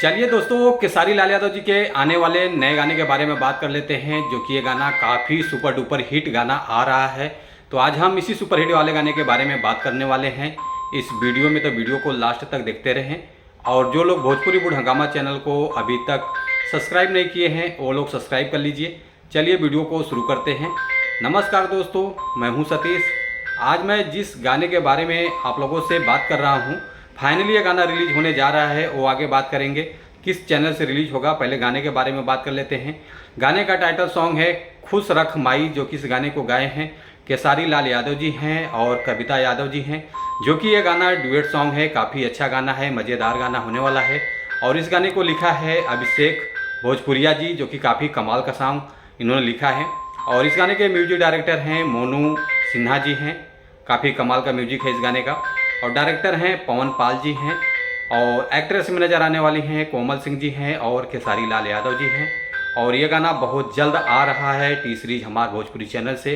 चलिए दोस्तों, खेसारी लाल यादव जी के आने वाले नए गाने के बारे में बात कर लेते हैं, जो कि ये गाना काफ़ी सुपर डुपर हिट गाना आ रहा है। तो आज हम इसी सुपर हिट वाले गाने के बारे में बात करने वाले हैं इस वीडियो में। तो वीडियो को लास्ट तक देखते रहें, और जो लोग भोजपुरी बुढ़ हंगामा चैनल को अभी तक सब्सक्राइब नहीं किए हैं वो लोग सब्सक्राइब कर लीजिए। चलिए वीडियो को शुरू करते हैं। नमस्कार दोस्तों, मैं हूँ सतीश। आज मैं जिस गाने के बारे में आप लोगों से बात कर रहा हूँ, फाइनली ये गाना रिलीज होने जा रहा है। वो आगे बात करेंगे किस चैनल से रिलीज होगा। पहले गाने के बारे में बात कर लेते हैं। गाने का टाइटल सॉन्ग है खुश रख माई, जो कि इस गाने को गाए हैं खेसारी लाल यादव जी हैं और कविता यादव जी हैं। जो कि ये गाना डुएट सॉन्ग है, काफ़ी अच्छा गाना है, मज़ेदार गाना होने वाला है। और इस गाने को लिखा है अभिषेक भोजपुरिया जी, जो कि काफ़ी कमाल का सॉन्ग इन्होंने लिखा है। और इस गाने के म्यूजिक डायरेक्टर हैं मोनू सिन्हा जी हैं, काफ़ी कमाल का म्यूजिक है इस गाने का। और डायरेक्टर हैं पवन पाल जी हैं, और एक्ट्रेस में नज़र आने वाली हैं कोमल सिंह जी हैं और खेसारी लाल यादव जी हैं। और ये गाना बहुत जल्द आ रहा है टी सीरीज हमारे भोजपुरी चैनल से।